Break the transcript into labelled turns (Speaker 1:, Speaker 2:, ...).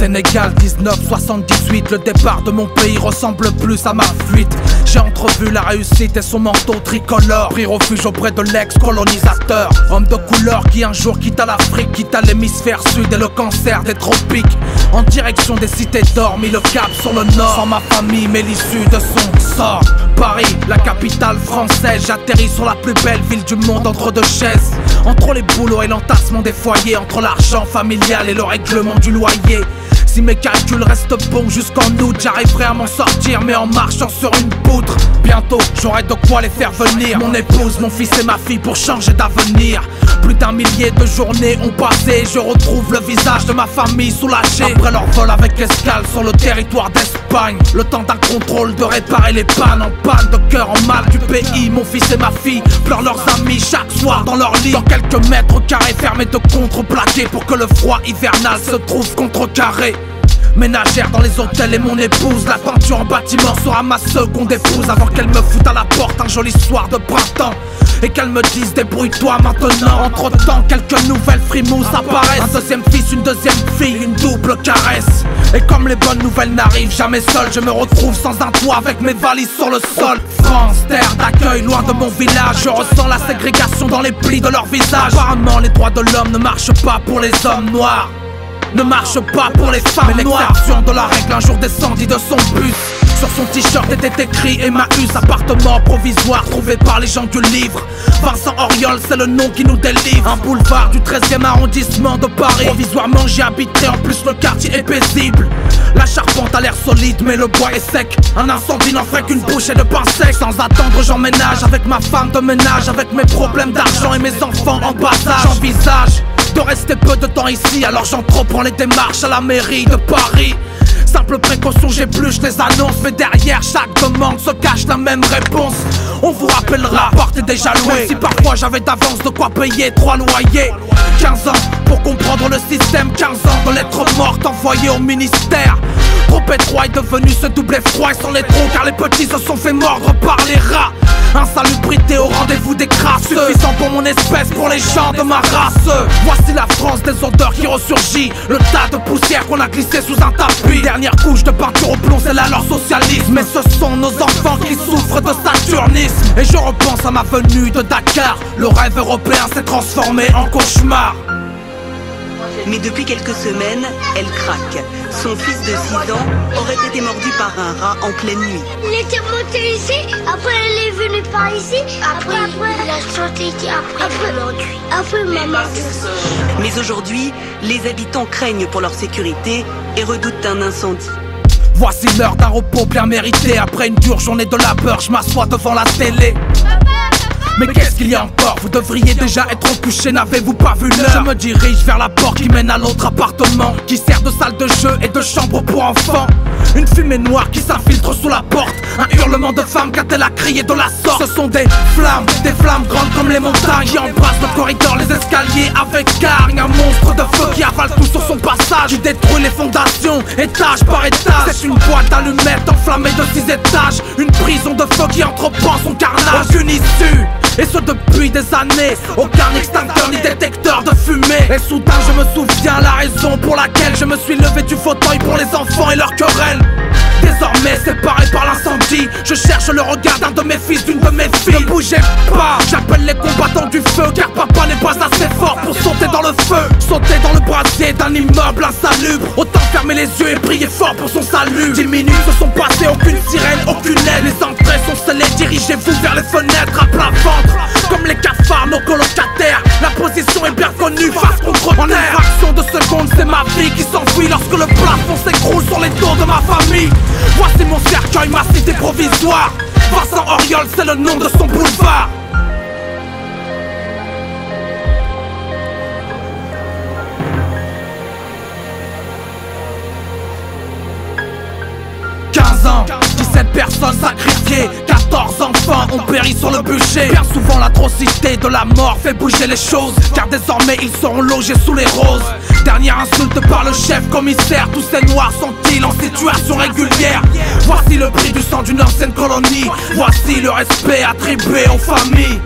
Speaker 1: Sénégal 1978, le départ de mon pays ressemble plus à ma fuite. J'ai entrevu la réussite et son manteau tricolore, pris refuge auprès de l'ex-colonisateur. Homme de couleur qui un jour quitta l'Afrique, quitta l'hémisphère sud et le cancer des tropiques. En direction des cités d'or, mis le cap sur le nord. Sans ma famille mais l'issue de son sort. Paris, la capitale française, j'atterris sur la plus belle ville du monde entre deux chaises. Entre les boulots et l'entassement des foyers, entre l'argent familial et le règlement du loyer. Si mes calculs restent bons jusqu'en août, j'arriverai à m'en sortir mais en marchant sur une poutre. Bientôt j'aurai de quoi les faire venir, mon épouse, mon fils et ma fille pour changer d'avenir. Plus d'un millier de journées ont passé, je retrouve le visage de ma famille soulagé. Après leur vol avec escale sur le territoire d'Espagne, le temps d'un contrôle de réparer les pannes. En panne de cœur, en mal du pays, mon fils et ma fille pleurent leurs amis chaque soir dans leur lit. Dans quelques mètres carrés fermés de contreplaqués pour que le froid hivernal se trouve contrecarré. Ménagère dans les hôtels et mon épouse, la peinture en bâtiment sera ma seconde épouse. Avant qu'elle me foute à la porte un joli soir de printemps et qu'elle me dise débrouille-toi maintenant. Entre temps quelques nouvelles frimouses apparaissent, un deuxième fils, une deuxième fille, une double caresse. Et comme les bonnes nouvelles n'arrivent jamais seul, je me retrouve sans un toit avec mes valises sur le sol. France, terre d'accueil loin de mon village, je ressens la ségrégation dans les plis de leur visage. Apparemment les droits de l'homme ne marchent pas pour les hommes noirs, ne marche pas pour les femmes noires. L'exception de la règle un jour descendit de son bus. Sur son t-shirt était écrit Emmaüs, appartement provisoire trouvé par les gens du livre. Vincent Auriol, c'est le nom qui nous délivre. Un boulevard du 13e arrondissement de Paris. Provisoirement j'y habiterai, en plus le quartier est paisible. La charpente a l'air solide mais le bois est sec. Un incendie n'en ferait qu'une bouchée de pain sec. Sans attendre j'emménage avec ma femme de ménage, avec mes problèmes d'argent et mes enfants en bas âge. J'envisage de rester peu de temps ici, alors j'entreprends les démarches à la mairie de Paris. Simple précaution, j'épluche les annonces, mais derrière chaque demande se cache la même réponse. On vous rappellera, la porte est déjà louée. Si parfois j'avais d'avance de quoi payer 3 loyers. 15 ans pour comprendre le système, 15 ans de lettres mortes envoyées au ministère. Trop étroit est devenu ce double effroi sans les trous, car les petits se sont fait mordre par les rats. Insalubrité au rendez-vous des crasses, suffisant pour mon espèce, pour les gens de ma race. Voici la France des odeurs qui ressurgit, le tas de poussière qu'on a glissé sous un tapis. Dernière couche de peinture au plomb, c'est là leur socialisme. Mais ce sont nos enfants qui souffrent de saturnisme. Et je repense à ma venue de Dakar, le rêve européen s'est transformé en cauchemar.
Speaker 2: Mais depuis quelques semaines, elle craque. Son fils de 6 ans aurait été mordu par un rat en pleine nuit.
Speaker 3: Il était monté ici, après elle est venue par ici, après il a sauté ici, après maman.
Speaker 2: Mais aujourd'hui, les habitants craignent pour leur sécurité et redoutent un incendie.
Speaker 1: Voici l'heure d'un repos bien mérité. Après une dure journée de labeur, je m'assois devant la télé. Mais qu'est-ce qu'il y a encore? Vous devriez déjà être couché, n'avez-vous pas vu l'heure? Je me dirige vers la porte qui mène à l'autre appartement, qui sert de salle de jeu et de chambre pour enfants. Une fumée noire qui s'infiltre sous la porte, un hurlement de femme quand elle a crié de la sorte. Ce sont des flammes grandes comme les montagnes, qui embrassent le corridor, les escaliers avec hargne. Un monstre de feu qui avale tout sur son passage, qui détruit les fondations, étage par étage. C'est une boîte d'allumettes enflammée de 6 étages, une prison de feu qui entreprend son carnage. Aucune issue, et ce depuis des années, aucun extincteur ni détecteur de fumée. Et soudain je me souviens la raison pour laquelle je me suis levé du fauteuil pour les enfants et leurs querelles. Désormais séparé par l'incendie, je cherche le regard d'un de mes fils, d'une de mes filles. Ne bougez pas, j'appelle les combattants du feu, car papa n'est pas assez fort pour sauter dans le feu. Sauter dans le brasier d'un immeuble insalubre, autant fermer les yeux et prier fort pour son salut. 10 minutes se sont passées, aucune sirène, aucune aide. Les entrées sont scellées, dirigez-vous vers les fenêtres à plat ventre. Comme les cafards, nos colocataires, la position est bien connue, face contre terre. En une fraction de seconde, c'est ma vie qui s'enfuit lorsque le plafond s'écroule sur les dos de ma famille. Voici mon cercueil, ma cité provisoire. Vincent Auriol, c'est le nom de son boulevard. Ans, 17 personnes sacrifiées, 14 enfants ont péri sur le bûcher. Bien souvent l'atrocité de la mort fait bouger les choses, car désormais ils seront logés sous les roses. Dernière insulte par le chef commissaire, tous ces noirs sont-ils en situation régulière? Voici le prix du sang d'une ancienne colonie, voici le respect attribué aux familles.